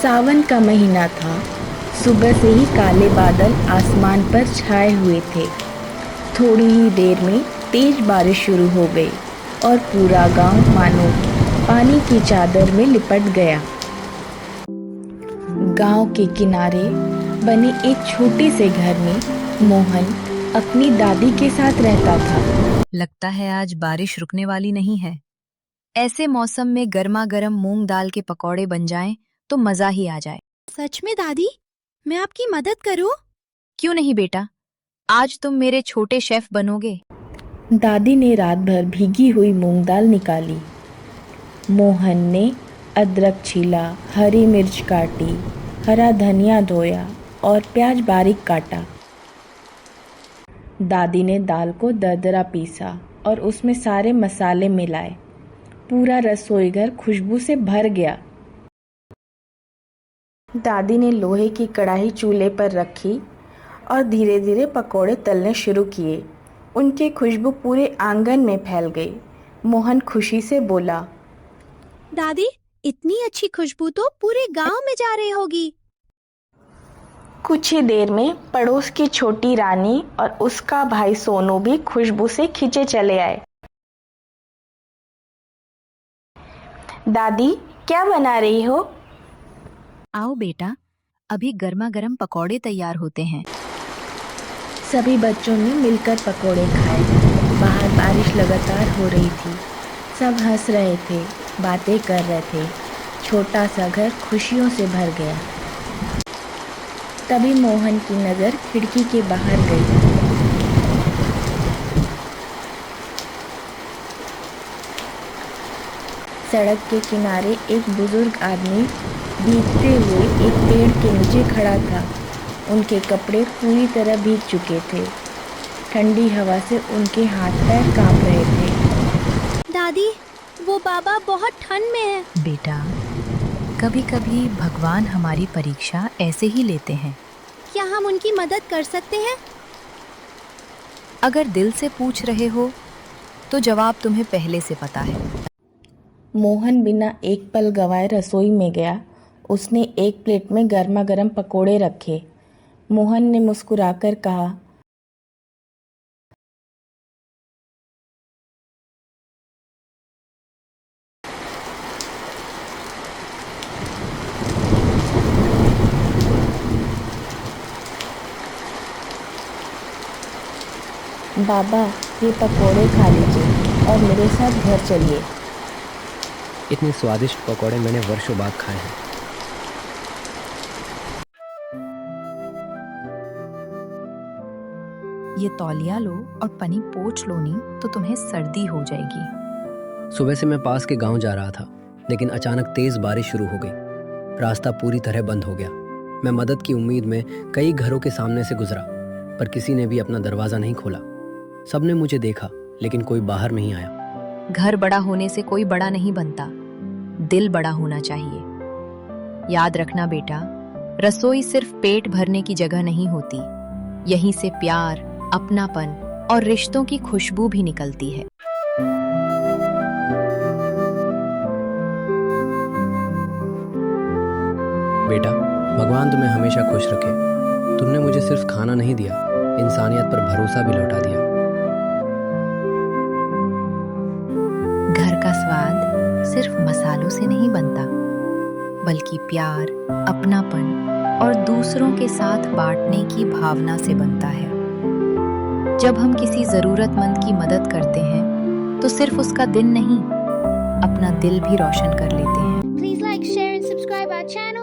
सावन का महीना था। सुबह से ही काले बादल आसमान पर छाए हुए थे। थोड़ी ही देर में तेज बारिश शुरू हो गई और पूरा गांव मानो पानी की चादर में लिपट गया। गांव के किनारे बने एक छोटे से घर में मोहन अपनी दादी के साथ रहता था। लगता है आज बारिश रुकने वाली नहीं है। ऐसे मौसम में गर्मा गर्म मूंग दाल के पकौड़े बन जाएं तो मजा ही आ जाए। सच में दादी, मैं आपकी मदद करूं? क्यों नहीं बेटा, आज तुम मेरे छोटे शेफ बनोगे। दादी ने रात भर भीगी हुई मूंग दाल निकाली। मोहन ने अदरक छीला, हरी मिर्च काटी, हरा धनिया धोया और प्याज बारीक काटा। दादी ने दाल को दरदरा पीसा और उसमें सारे मसाले मिलाए। पूरा रसोईघर खुशबू से भर गया। दादी ने लोहे की कढ़ाई चूल्हे पर रखी और धीरे धीरे पकोड़े तलने शुरू किए। उनकी खुशबू पूरे आंगन में फैल गई। मोहन खुशी से बोला, दादी, इतनी अच्छी खुशबू तो पूरे गांव में जा रही होगी। कुछ ही देर में पड़ोस की छोटी रानी और उसका भाई सोनू भी खुशबू से खींचे चले आए। दादी, क्या बना रही हो? आओ बेटा, अभी गर्मा गर्म पकौड़े तैयार होते हैं। सभी बच्चों ने मिलकर पकोड़े खाए। बाहर बारिश लगातार हो रही थी। सब हंस रहे थे, बातें कर रहे थे। छोटा सा घर खुशियों से भर गया। तभी मोहन की नज़र खिड़की के बाहर गई। सड़क के किनारे एक बुजुर्ग आदमी भीगते हुए एक पेड़ के नीचे खड़ा था। उनके कपड़े पूरी तरह भीग चुके थे। ठंडी हवा से उनके हाथ पैर कांप रहे थे। दादी, वो बाबा बहुत ठंड में है। बेटा, कभी कभी भगवान हमारी परीक्षा ऐसे ही लेते हैं। क्या हम उनकी मदद कर सकते हैं? अगर दिल से पूछ रहे हो तो जवाब तुम्हें पहले से पता है। मोहन बिना एक पल गवाए रसोई में गया। उसने एक प्लेट में गर्मा गर्म पकोड़े रखे। मोहन ने मुस्कुराकर कहा, बाबा, ये पकोड़े खा लीजिए और मेरे साथ घर चलिए। इतने स्वादिष्ट पकौड़े मैंने वर्षों बाद खाए हैं। ये तौलिया लो और पनी पोंछ लो नहीं तो तुम्हें सर्दी हो जाएगी। सुबह से मैं पास के गांव जा रहा था, लेकिन अचानक तेज बारिश शुरू हो गई। रास्ता पूरी तरह बंद हो गया। मैं मदद की उम्मीद में कई घरों के सामने से गुजरा, पर किसी ने भी अपना दरवाज़ा नहीं खोला। सबने मुझे देखा, लेकिन कोई बाहर नहीं आया। घर बड़ा होने से कोई बड़ा नहीं बनता, दिल बड़ा होना चाहिए। याद रखना बेटा, रसोई सिर्फ पेट भरने की जगह नहीं होती। यहीं से प्यार, अपनापन और रिश्तों की खुशबू भी निकलती है। बेटा, भगवान तुम्हें हमेशा खुश रखे। तुमने मुझे सिर्फ खाना नहीं दिया, इंसानियत पर भरोसा भी लौटा दिया। घर का स्वाद सिर्फ मसालों से नहीं बनता, बल्कि प्यार, अपनापन और दूसरों के साथ बांटने की भावना से बनता है। जब हम किसी जरूरतमंद की मदद करते हैं तो सिर्फ उसका दिन नहीं, अपना दिल भी रोशन कर लेते हैं। Please like, share and subscribe our channel.